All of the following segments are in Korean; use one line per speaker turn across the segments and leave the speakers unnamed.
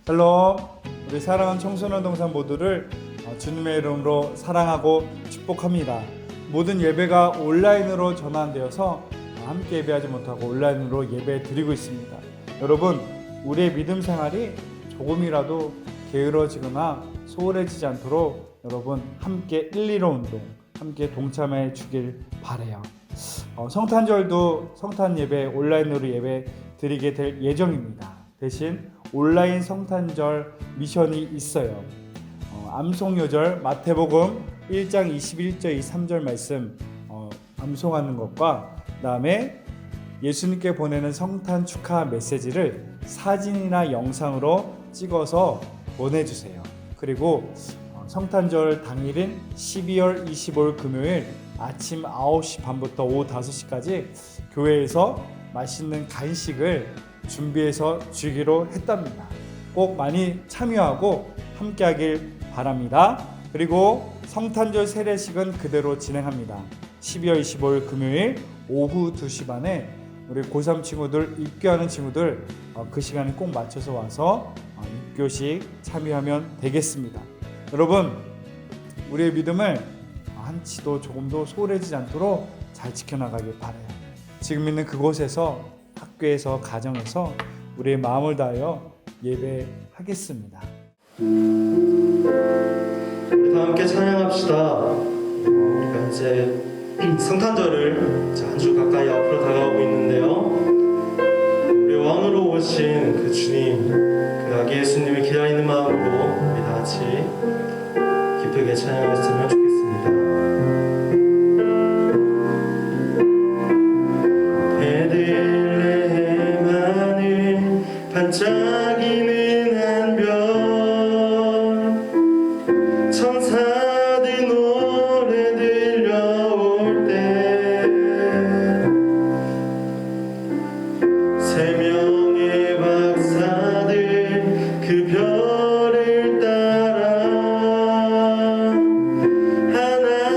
샬롬. 우리 사랑하는 청소년 동산 모두를 주님의 이름으로 사랑하고 축복합니다. 모든 예배가 온라인으로 전환되어서 함께 예배하지 못하고 온라인으로 예배 드리고 있습니다. 여러분, 우리의 믿음 생활이 조금이라도 게으러지거나 소홀해지지 않도록 여러분 함께 115 운동 함께 동참해 주길 바라요. 성탄절도 성탄 예배 온라인으로 예배 드리게 될 예정입니다. 대신 온라인 성탄절 미션이 있어요. 암송요절 마태복음 1장 21절 23절 말씀 암송하는 것과 그 다음에 예수님께 보내는 성탄 축하 메시지를 사진이나 영상으로 찍어서 보내주세요. 그리고 성탄절 당일인 12월 25일 금요일 아침 9시 반부터 오후 5시까지 교회에서 맛있는 간식을 준비해서 주기로 했답니다. 꼭 많이 참여하고 함께하길 바랍니다. 그리고 성탄절 세례식은 그대로 진행합니다. 12월 25일 금요일 오후 2시 반에 우리 고3 친구들, 입교하는 친구들 그 시간에 꼭 맞춰서 와서 입교식 참여하면 되겠습니다. 여러분, 우리의 믿음을 한치도 조금도 소홀해지지 않도록 잘 지켜나가길 바라요. 지금 있는 그곳에서, 학교에서, 가정에서 우리의 마음을 다하여 예배하겠습니다.
우리 다 함께 찬양합시다. 우리가 이제 성탄절을 한 주 가까이 앞으로 다가오고 있는데요. 우리 왕으로 오신 그 주님, 그 아기 예수님을 기다리는 마음으로 우리 다 같이 기쁘게 찬양했으면 좋겠습니다. 베들레헴 하늘 반짝이는 한 별, 천사들 노래 들려올 때 세 명의 박사들 그 별을 따라 하나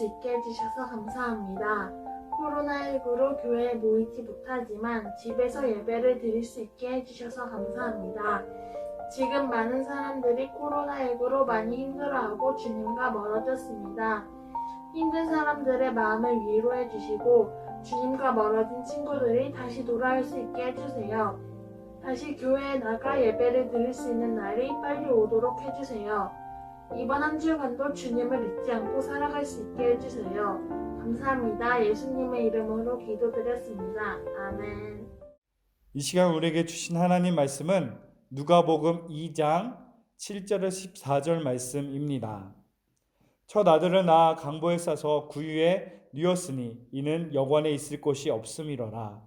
있게 해주셔서 감사합니다. 코로나19로 교회에 모이지 못하지만 집에서 예배를 드릴 수 있게 해주셔서 감사합니다. 지금 많은 사람들이 코로나19로 많이 힘들어하고 주님과 멀어졌습니다. 힘든 사람들의 마음을 위로해 주시고 주님과 멀어진 친구들이 다시 돌아올 수 있게 해주세요. 다시 교회에 나가 예배를 드릴 수 있는 날이 빨리 오도록 해주세요. 이번 한 주간도 주님을 잊지 않고 살아갈 수 있게 해주세요. 감사합니다. 예수님의 이름으로 기도드렸습니다. 아멘.
이 시간 우리에게 주신 하나님 말씀은 누가복음 2장 7절에서 14절 말씀입니다. 첫 아들을 낳아 강보에 싸서 구유에 뉘었으니 이는 여관에 있을 곳이 없음이로라.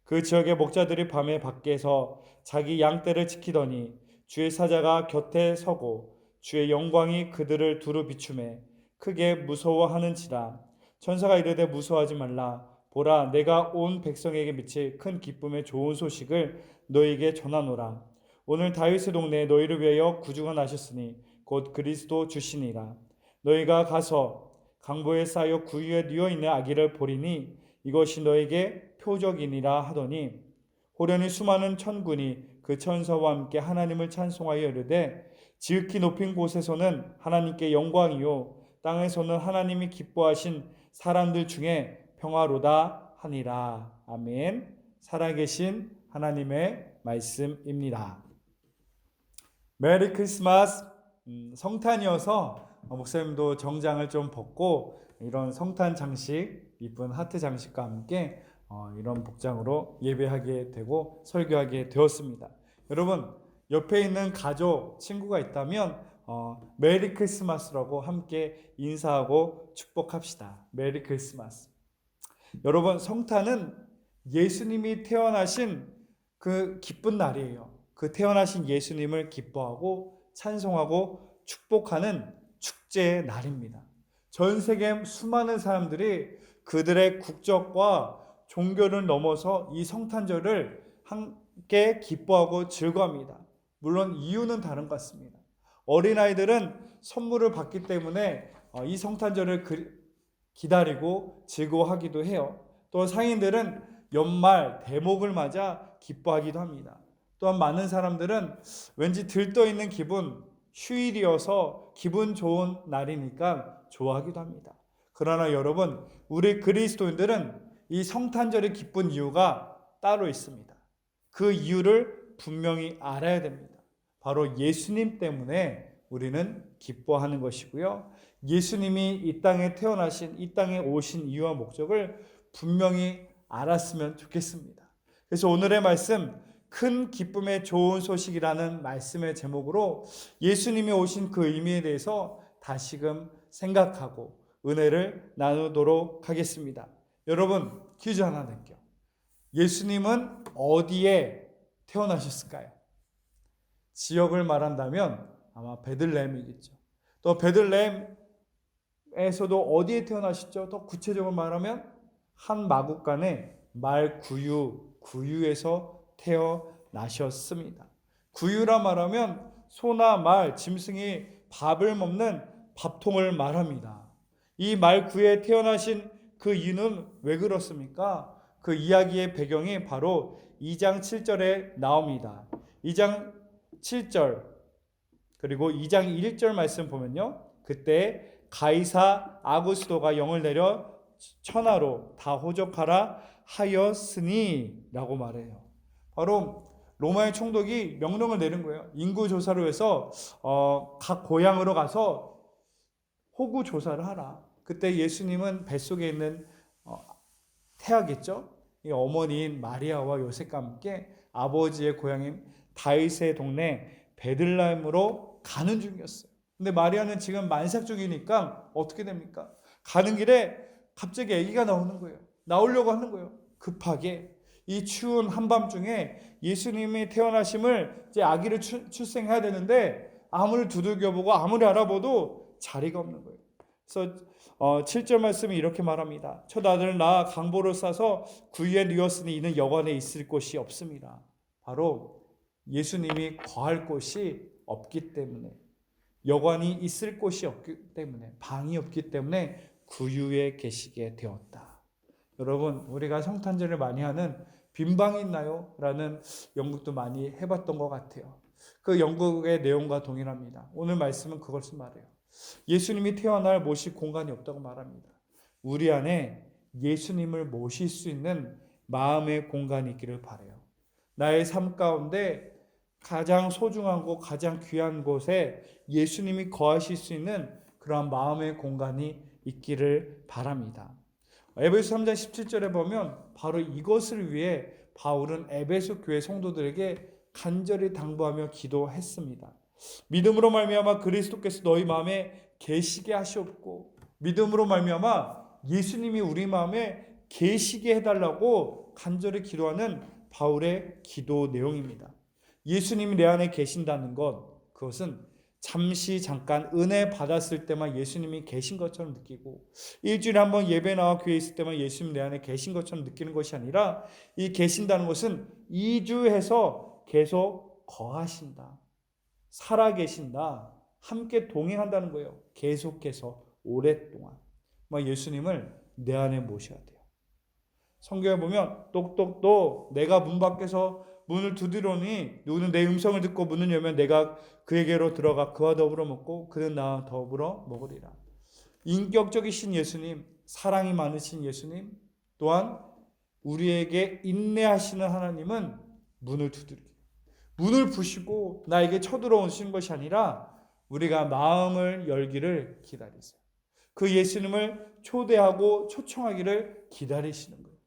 그 지역의 목자들이 밤에 밖에서 자기 양떼를 지키더니 주의 사자가 곁에 서고 주의 영광이 그들을 두루 비추매 크게 무서워하는지라. 천사가 이르되 무서워하지 말라. 보라, 내가 온 백성에게 미칠 큰 기쁨의 좋은 소식을 너희에게 전하노라. 오늘 다윗의 동네에 너희를 위하여 구주가 나셨으니 곧 그리스도 주시니라. 너희가 가서 강보에 쌓여 구유에 뉘어 있는 아기를 보리니 이것이 너에게 표적이니라 하더니 호련히 수많은 천군이 그 천사와 함께 하나님을 찬송하여 이르되 지극히 높인 곳에서는 하나님께 영광이요 땅에서는 하나님이 기뻐하신 사람들 중에 평화로다 하니라. 아멘. 살아계신 하나님의 말씀입니다. 메리 크리스마스. 성탄이어서 목사님도 정장을 좀 벗고 이런 성탄 장식, 이쁜 하트 장식과 함께 이런 복장으로 예배하게 되고 설교하게 되었습니다. 여러분, 옆에 있는 가족, 친구가 있다면 메리 크리스마스라고 함께 인사하고 축복합시다. 메리 크리스마스. 여러분, 성탄은 예수님이 태어나신 그 기쁜 날이에요. 그 태어나신 예수님을 기뻐하고 찬송하고 축복하는 축제의 날입니다. 전 세계 수많은 사람들이 그들의 국적과 종교를 넘어서 이 성탄절을 함께 기뻐하고 즐거워합니다. 물론 이유는 다른 것 같습니다. 어린아이들은 선물을 받기 때문에 이 성탄절을 기다리고 즐거워하기도 해요. 또 상인들은 연말 대목을 맞아 기뻐하기도 합니다. 또한 많은 사람들은 왠지 들떠있는 기분, 휴일이어서 기분 좋은 날이니까 좋아하기도 합니다. 그러나 여러분, 우리 그리스도인들은 이 성탄절의 기쁜 이유가 따로 있습니다. 그 이유를 분명히 알아야 됩니다. 바로 예수님 때문에 우리는 기뻐하는 것이고요. 예수님이 이 땅에 태어나신, 이 땅에 오신 이유와 목적을 분명히 알았으면 좋겠습니다. 그래서 오늘의 말씀, 큰 기쁨의 좋은 소식이라는 말씀의 제목으로 예수님이 오신 그 의미에 대해서 다시금 생각하고 은혜를 나누도록 하겠습니다. 여러분, 퀴즈 하나 낼게요. 예수님은 어디에 태어나셨을까요? 지역을 말한다면 아마 베들레헴이겠죠. 또 베들레헴에서도 어디에 태어나셨죠? 더 구체적으로 말하면 한 마국간의 구유에서 태어나셨습니다. 구유라 말하면 소나 말, 짐승이 밥을 먹는 밥통을 말합니다. 이 구유에 태어나신 그 이유는 왜 그렇습니까? 그 이야기의 배경이 바로 2장 7절에 나옵니다. 2장 7절 그리고 2장 1절 말씀 보면요. 그때 가이사 아구스도가 영을 내려 천하로 다 호적하라 하였으니 라고 말해요. 바로 로마의 총독이 명령을 내린 거예요. 인구 조사를 위해서 각 고향으로 가서 호구 조사를 하라. 그때 예수님은 뱃속에 있는 태아겠죠. 이 어머니인 마리아와 요셉과 함께 아버지의 고향인 다윗의 동네 베들레헴으로 가는 중이었어요. 근데 마리아는 지금 만삭 중이니까 어떻게 됩니까? 가는 길에 갑자기 아기가 나오는 거예요. 나오려고 하는 거예요. 급하게. 이 추운 한밤중에 예수님이 태어나심을 이제 아기를 출생해야 되는데 아무리 두들겨보고 아무리 알아봐도 자리가 없는 거예요. 그래서 7절 말씀이 이렇게 말합니다. 첫 아들을 낳아 강보를 싸서 구유에 뉘었으니 이는 여관에 있을 곳이 없습니다. 바로 예수님이 거할 곳이 없기 때문에, 여관이 있을 곳이 없기 때문에, 방이 없기 때문에 구유에 계시게 되었다. 여러분, 우리가 성탄절을 많이 하는 빈방이 있나요? 라는 연극도 많이 해봤던 것 같아요. 그 연극의 내용과 동일합니다. 오늘 말씀은 그것을 말해요. 예수님이 태어날 모실 공간이 없다고 말합니다. 우리 안에 예수님을 모실 수 있는 마음의 공간이 있기를 바라요. 나의 삶 가운데 가장 소중한 곳, 가장 귀한 곳에 예수님이 거하실 수 있는 그러한 마음의 공간이 있기를 바랍니다. 에베소 3장 17절에 보면 바로 이것을 위해 바울은 에베소 교회 성도들에게 간절히 당부하며 기도했습니다. 믿음으로 말미암아 그리스도께서 너희 마음에 계시게 하시옵고, 믿음으로 말미암아 예수님이 우리 마음에 계시게 해달라고 간절히 기도하는 바울의 기도 내용입니다. 예수님이 내 안에 계신다는 것, 그것은 잠시 잠깐 은혜 받았을 때만 예수님이 계신 것처럼 느끼고, 일주일에 한 번 예배 나와 교회에 있을 때만 예수님 내 안에 계신 것처럼 느끼는 것이 아니라, 이 계신다는 것은 이주해서 계속 거하신다, 살아계신다, 함께 동행한다는 거예요. 계속해서 오랫동안 예수님을 내 안에 모셔야 돼요. 성경에 보면 똑똑똑 내가 문 밖에서 문을 두드리니 누구는 내 음성을 듣고 문을 열면 내가 그에게로 들어가 그와 더불어 먹고 그는 나와 더불어 먹으리라. 인격적이신 예수님, 사랑이 많으신 예수님, 또한 우리에게 인내하시는 하나님은 문을 두드리고 문을 부시고 나에게 쳐들어오시는 것이 아니라 우리가 마음을 열기를 기다리세요. 그 예수님을 초대하고 초청하기를 기다리시는 거예요.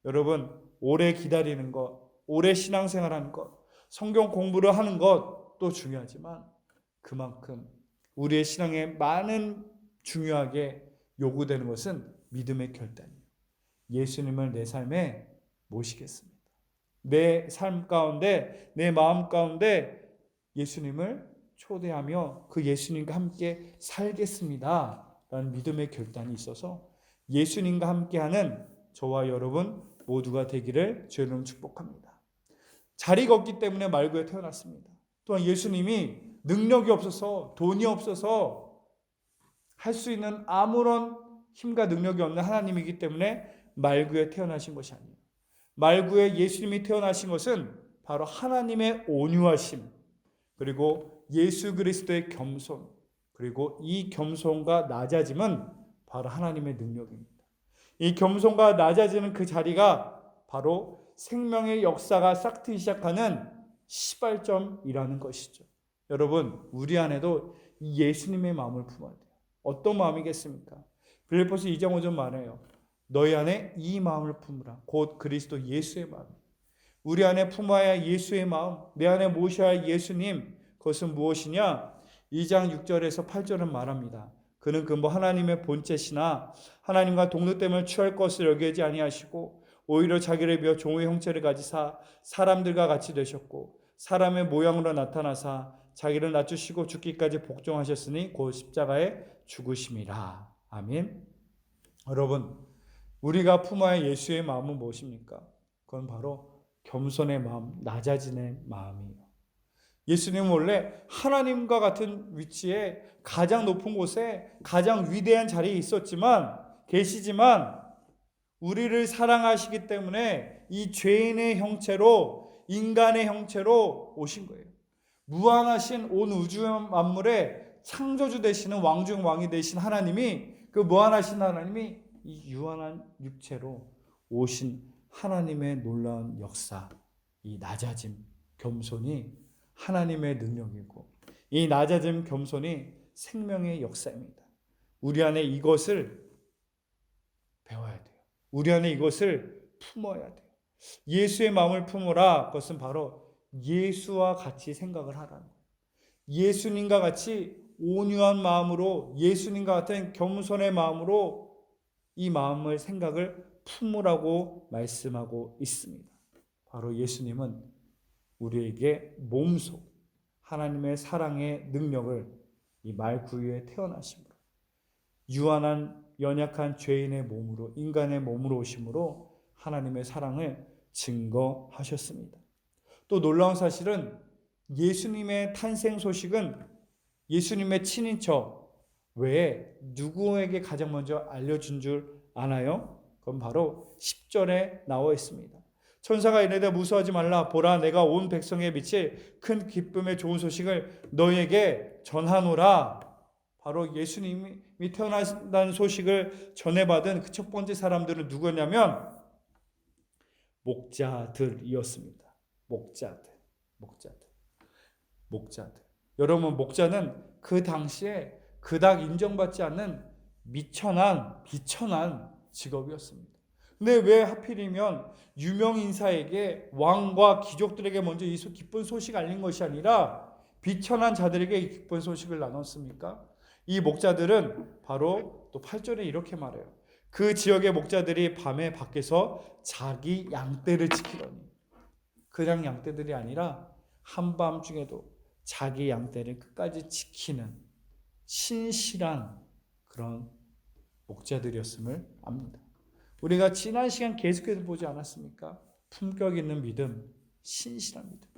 여러분, 오래 기다리는 것, 오래 신앙생활하는 것, 성경 공부를 하는 것도 중요하지만 그만큼 우리의 신앙에 많은 중요하게 요구되는 것은 믿음의 결단이에요. 예수님을 내 삶에 모시겠습니다. 내 삶 가운데, 내 마음 가운데 예수님을 초대하며 그 예수님과 함께 살겠습니다 라는 믿음의 결단이 있어서 예수님과 함께하는 저와 여러분 모두가 되기를 주의 이름으로 축복합니다. 자리가 없기 때문에 말구에 태어났습니다. 또한 예수님이 능력이 없어서, 돈이 없어서 할 수 있는 아무런 힘과 능력이 없는 하나님이기 때문에 말구에 태어나신 것이 아니에요. 말구에 예수님이 태어나신 것은 바로 하나님의 온유하심, 그리고 예수 그리스도의 겸손, 그리고 이 겸손과 낮아짐은 바로 하나님의 능력입니다. 이 겸손과 낮아지는 그 자리가 바로 생명의 역사가 싹트기 시작하는 시발점이라는 것이죠. 여러분, 우리 안에도 이 예수님의 마음을 품어야 돼요. 어떤 마음이겠습니까? 빌립보서 2장 5절 말해요. 너희 안에 이 마음을 품으라. 곧 그리스도 예수의 마음. 우리 안에 품어야 예수의 마음, 내 안에 모셔야 할 예수님, 그것은 무엇이냐? 2장 6절에서 8절은 말합니다. 그는 근본 하나님의 본체시나 하나님과 동등됨을 취할 것을 여기지 아니하시고 오히려 자기를 비어 종의 형체를 가지사 사람들과 같이 되셨고 사람의 모양으로 나타나사 자기를 낮추시고 죽기까지 복종하셨으니 곧 십자가에 죽으심이라. 아멘. 여러분, 우리가 품어야 할 예수의 마음은 무엇입니까? 그건 바로 겸손의 마음, 낮아지는 마음이에요. 예수님은 원래 하나님과 같은 위치에 가장 높은 곳에 가장 위대한 자리에 계시지만 우리를 사랑하시기 때문에 이 죄인의 형체로, 인간의 형체로 오신 거예요. 무한하신 온 우주 만물의 창조주 되시는 왕 중 왕이 되신 하나님이, 그 무한하신 하나님이 이 유한한 육체로 오신 하나님의 놀라운 역사, 이 낮아짐, 겸손이 하나님의 능력이고 이 낮아짐, 겸손이 생명의 역사입니다. 우리 안에 이것을 배워야 돼요. 우리 안에 이것을 품어야 돼요. 예수의 마음을 품으라. 그것은 바로 예수와 같이 생각을 하라는 거예요. 예수님과 같이 온유한 마음으로, 예수님과 같은 겸손의 마음으로 이 마음을, 생각을 품으라고 말씀하고 있습니다. 바로 예수님은 우리에게 몸소 하나님의 사랑의 능력을 이 말구유에 태어나심으로, 유한한 연약한 죄인의 몸으로, 인간의 몸으로 오심으로 하나님의 사랑을 증거하셨습니다. 또 놀라운 사실은 예수님의 탄생 소식은 예수님의 친인척 왜 누구에게 가장 먼저 알려준 줄 아나요? 그건 바로 10절에 나와 있습니다. 천사가 이르되 무서워하지 말라. 보라, 내가 온 백성에 미칠 큰 기쁨의 좋은 소식을 너희에게 전하노라. 바로 예수님이 태어나신다는 소식을 전해받은 그 첫 번째 사람들은 누구냐면 목자들이었습니다. 목자들. 여러분, 목자는 그 당시에 그닥 인정받지 않는 비천한 직업이었습니다. 근데 왜 하필이면 유명 인사에게, 왕과 귀족들에게 먼저 이 기쁜 소식 알린 것이 아니라 비천한 자들에게 이 기쁜 소식을 나눴습니까? 이 목자들은 바로 또 8절에 이렇게 말해요. 그 지역의 목자들이 밤에 밖에서 자기 양떼를 지키더니, 그냥 양떼들이 아니라 한밤중에도 자기 양떼를 끝까지 지키는 신실한 그런 목자들이었음을 압니다. 우리가 지난 시간 계속해서 보지 않았습니까? 품격 있는 믿음, 신실한 믿음.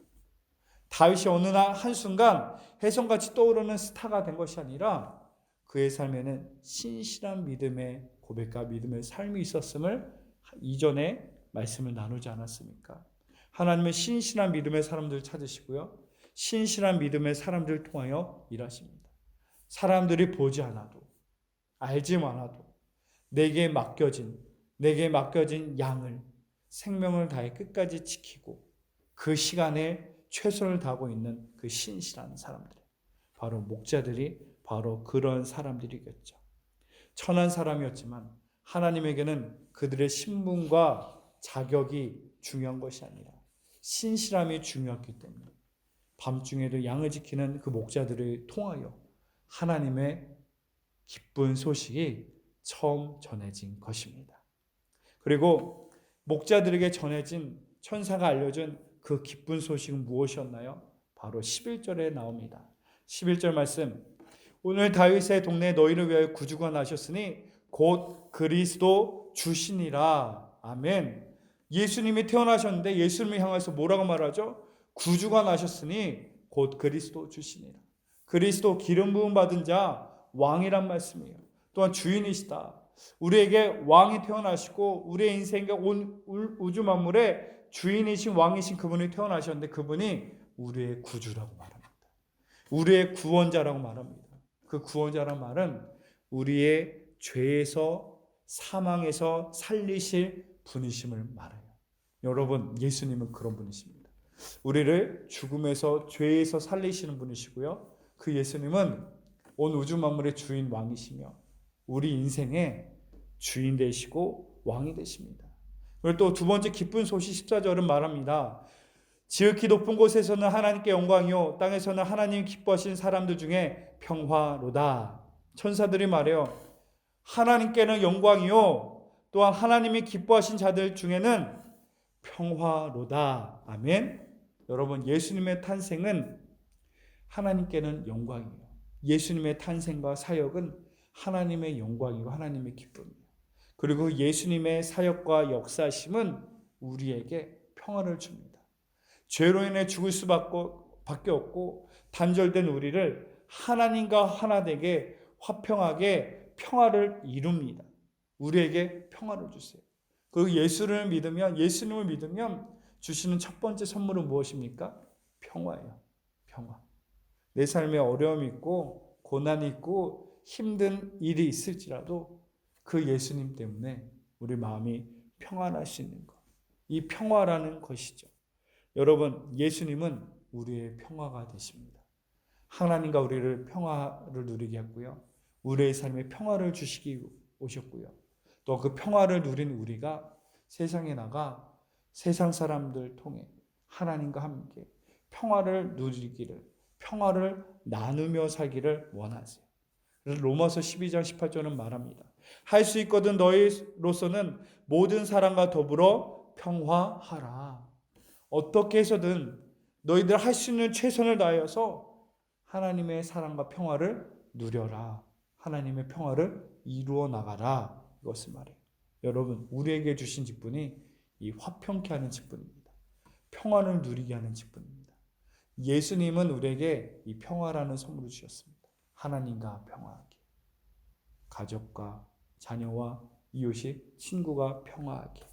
다윗이 어느 날 한순간 혜성같이 떠오르는 스타가 된 것이 아니라 그의 삶에는 신실한 믿음의 고백과 믿음의 삶이 있었음을 이전에 말씀을 나누지 않았습니까? 하나님은 신실한 믿음의 사람들을 찾으시고요, 신실한 믿음의 사람들을 통하여 일하십니다. 사람들이 보지 않아도, 알지 않아도 내게 맡겨진 양을 생명을 다해 끝까지 지키고 그 시간에 최선을 다하고 있는 그 신실한 사람들, 바로 목자들이 바로 그런 사람들이겠죠. 천한 사람이었지만 하나님에게는 그들의 신분과 자격이 중요한 것이 아니라 신실함이 중요했기 때문에 밤중에도 양을 지키는 그 목자들을 통하여 하나님의 기쁜 소식이 처음 전해진 것입니다. 그리고 목자들에게 전해진, 천사가 알려준 그 기쁜 소식은 무엇이었나요? 바로 11절에 나옵니다. 11절 말씀, 오늘 다윗의 동네에 너희를 위하여 구주가 나셨으니 곧 그리스도 주시니라. 아멘. 예수님이 태어나셨는데 예수님을 향해서 뭐라고 말하죠? 구주가 나셨으니 곧 그리스도 주시니라. 그리스도, 기름 부음 받은 자, 왕이란 말씀이에요. 또한 주인이시다. 우리에게 왕이 태어나시고 우리의 인생과 온 우주 만물의 주인이신 왕이신 그분이 태어나셨는데 그분이 우리의 구주라고 말합니다. 우리의 구원자라고 말합니다. 그 구원자란 말은 우리의 죄에서, 사망에서 살리실 분이심을 말해요. 여러분, 예수님은 그런 분이십니다. 우리를 죽음에서, 죄에서 살리시는 분이시고요, 그 예수님은 온 우주 만물의 주인, 왕이시며 우리 인생의 주인 되시고 왕이 되십니다. 그리고 또 두 번째 기쁜 소식 14절은 말합니다. 지극히 높은 곳에서는 하나님께 영광이요 땅에서는 하나님 기뻐하신 사람들 중에 평화로다. 천사들이 말해요. 하나님께는 영광이요 또한 하나님이 기뻐하신 자들 중에는 평화로다. 아멘. 여러분, 예수님의 탄생은 하나님께는 영광이에요. 예수님의 탄생과 사역은 하나님의 영광이고 하나님의 기쁨이에요. 그리고 예수님의 사역과 역사심은 우리에게 평화를 줍니다. 죄로 인해 죽을 수밖에 없고 단절된 우리를 하나님과 하나 되게 화평하게 평화를 이룹니다. 우리에게 평화를 주세요. 그리고 예수님을 믿으면 주시는 첫 번째 선물은 무엇입니까? 평화예요. 평화. 내 삶에 어려움이 있고 고난이 있고 힘든 일이 있을지라도 그 예수님 때문에 우리 마음이 평안할 수 있는 것. 이 평화라는 것이죠. 여러분, 예수님은 우리의 평화가 되십니다. 하나님과 우리를 평화를 누리게 했고요. 우리의 삶에 평화를 주시기 오셨고요. 또 그 평화를 누린 우리가 세상에 나가 세상 사람들 통해 하나님과 함께 평화를 누리기를, 평화를 나누며 살기를 원하세요. 그래서 로마서 12장 18절은 말합니다. 할 수 있거든 너희로서는 모든 사람과 더불어 평화하라. 어떻게 해서든 너희들 할 수 있는 최선을 다하여서 하나님의 사랑과 평화를 누려라. 하나님의 평화를 이루어 나가라. 이것을 말해요. 여러분, 우리에게 주신 직분이 이 화평케 하는 직분입니다. 평화를 누리게 하는 직분입니다. 예수님은 우리에게 이 평화라는 선물을 주셨습니다. 하나님과 평화하게. 가족과 자녀와 이웃이 친구가 평화하게.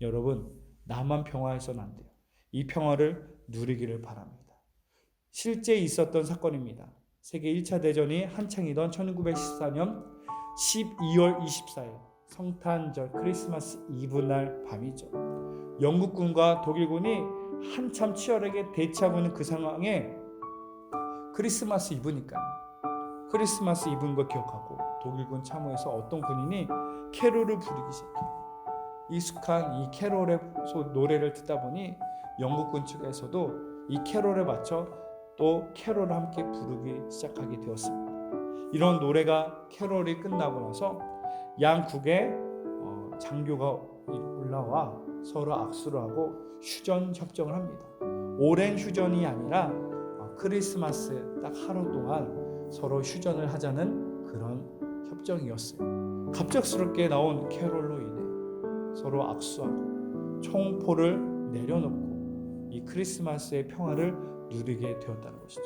여러분, 나만 평화해서는 안 돼요. 이 평화를 누리기를 바랍니다. 실제 있었던 사건입니다. 세계 1차 대전이 한창이던 1914년 12월 24일 성탄절 크리스마스 이브 날 밤이죠. 영국군과 독일군이 한참 치열하게 대치하고 있는 그 상황에 크리스마스 이브니까 크리스마스 이브인 걸 기억하고 독일군 참호에서 어떤 군인이 캐롤을 부르기 시작해요. 익숙한 이 캐롤의 노래를 듣다 보니 영국군 측에서도 이 캐롤에 맞춰 또 캐롤을 함께 부르기 시작하게 되었습니다. 이런 노래가 캐롤이 끝나고 나서 양국의 장교가 올라와 서로 악수를 하고 휴전 협정을 합니다. 오랜 휴전이 아니라 크리스마스 딱 하루 동안 서로 휴전을 하자는 그런 협정이었어요. 갑작스럽게 나온 캐롤로 인해 서로 악수하고 총포를 내려놓고 이 크리스마스의 평화를 누리게 되었다는 것이죠.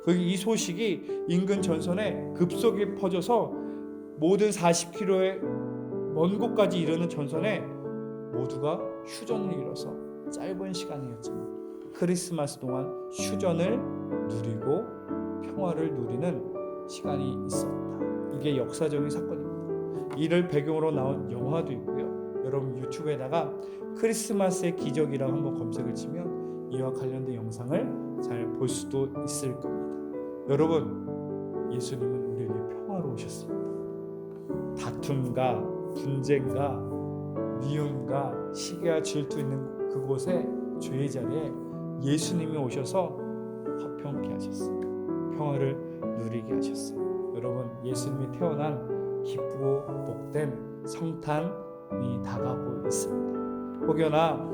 이 소식이 인근 전선에 급속히 퍼져서 모든 40km의 먼 곳까지 이르는 전선에 모두가 휴전을 이뤄서 짧은 시간이었지만 크리스마스 동안 휴전을 누리고 평화를 누리는 시간이 있었다. 이게 역사적인 사건입니다. 이를 배경으로 나온 영화도 있고요. 여러분 유튜브에다가 크리스마스의 기적이라고 한번 검색을 치면 이와 관련된 영상을 잘 볼 수도 있을 겁니다. 여러분, 예수님은 우리에게 평화로 오셨습니다. 다툼과 분쟁과 미움과 시기와 질투 있는 그곳에 죄의 자리에 예수님이 오셔서 화평케 하셨어요. 평화를 누리게 하셨어요. 여러분, 예수님이 태어난 기쁘고 복된 성탄이 다가오고 있습니다. 혹여나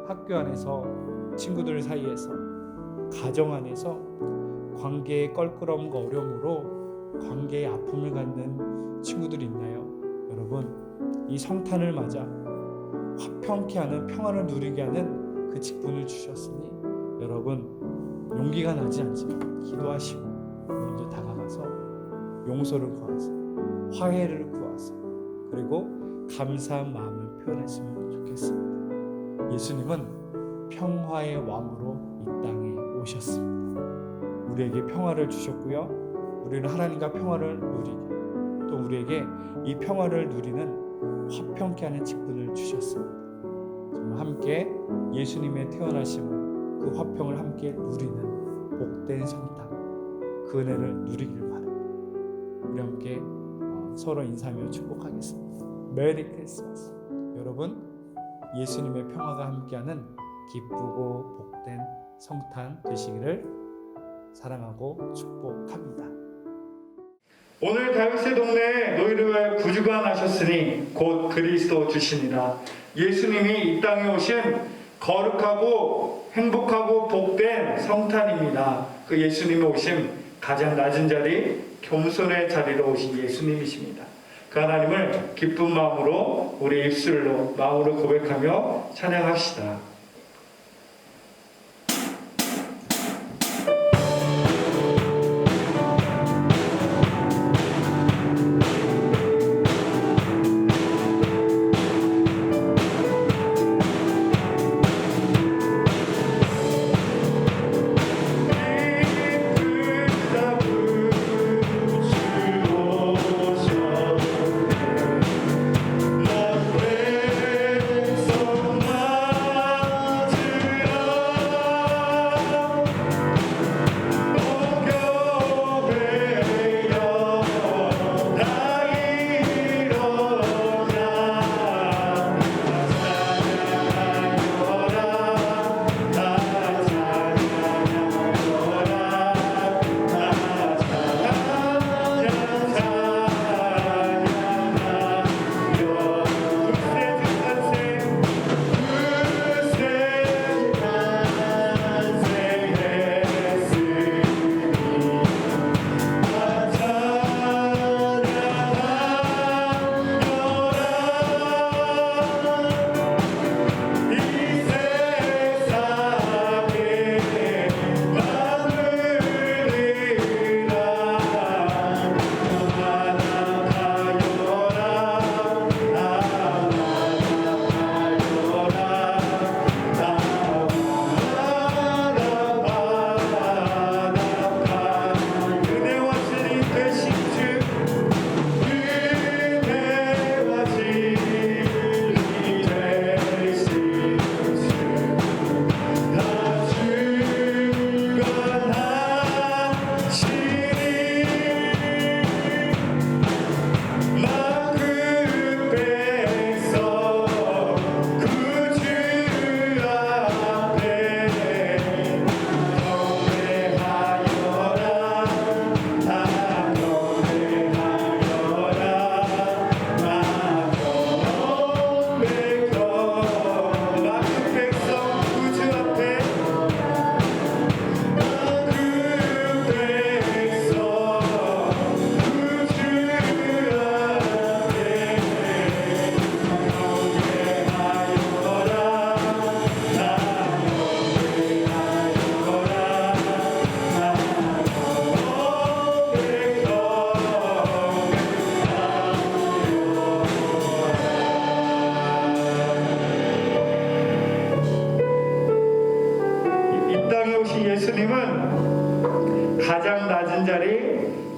학교 안에서 친구들 사이에서 가정 안에서 관계의 껄끄러움과 어려움으로 관계의 아픔을 갖는 친구들이 있나요? 여러분, 이 성탄을 맞아 화평케 하는 평화를 누리게 하는 그 직분을 주셨으니 여러분 용기가 나지 않지만 기도하시고 먼저 다가가서 용서를 구하세요. 화해를 구하세요. 그리고 감사한 마음을 표현했으면 좋겠습니다. 예수님은 평화의 왕으로 이 땅에 오셨습니다. 우리에게 평화를 주셨고요. 우리는 하나님과 평화를 누리게, 또 우리에게 이 평화를 누리는 화평케 하는 직분을 주셨습니다. 정말 함께 예수님의 태어나심을, 그 화평을 함께 누리는 복된 성탄, 그 은혜를 누리길 바랍니다. 우리 함께 서로 인사하며 축복하겠습니다. 메리 크리스마스. 여러분, 예수님의 평화가 함께하는 기쁘고 복된 성탄 되시기를 사랑하고 축복합니다. 오늘 다윗의 동네에 너희를 위하여 구주가 나셨으니 곧 그리스도 주시니라. 예수님이 이 땅에 오신 거룩하고 행복하고 복된 성탄입니다. 그 예수님이 오신 가장 낮은 자리, 겸손의 자리로 오신 예수님이십니다. 그 하나님을 기쁜 마음으로 우리 입술로 마음으로 고백하며 찬양합시다.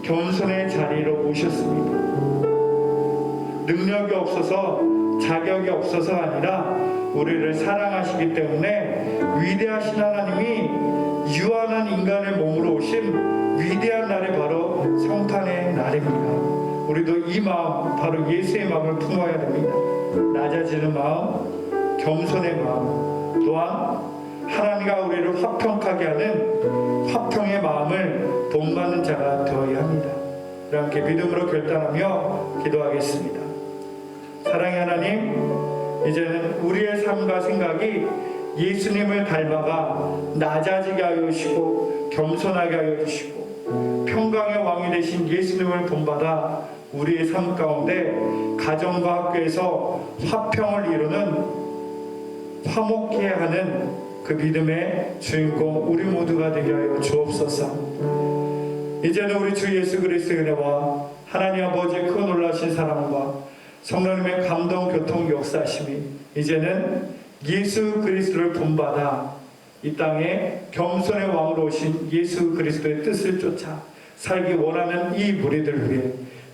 겸손의 자리로 모셨습니다. 능력이 없어서 자격이 없어서가 아니라 우리를 사랑하시기 때문에 위대하신 하나님이 유한한 인간의 몸으로 오신 위대한 날이 바로 성탄의 날입니다. 우리도 이 마음, 바로 예수의 마음을 품어야 됩니다. 낮아지는 마음, 겸손의 마음, 또한 하나님과 우리를 화평하게 하는 화평의 마음을 본받는 자가 되어야 합니다. 함께 믿음으로 결단하며 기도하겠습니다. 사랑의 하나님, 이제는 우리의 삶과 생각이 예수님을 닮아가 낮아지게 하여 주시고 겸손하게 하여 주시고 평강의 왕이 되신 예수님을 본받아 우리의 삶 가운데 가정과 학교에서 화평을 이루는 화목해 하는 그 믿음의 주인공 우리 모두가 되게 하여 주옵소서. 이제는 우리 주 예수 그리스도의 은혜와 하나님 아버지의 큰 놀라신 사랑과 성령님의 감동 교통 역사심이 이제는 예수 그리스도를 본받아 이 땅에 겸손의 왕으로 오신 예수 그리스도의 뜻을 쫓아 살기 원하는 이 무리들을 위해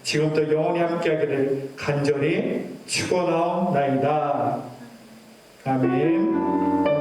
지금부터 영원히 함께하기를 간절히 축원하옵나이다. 아멘.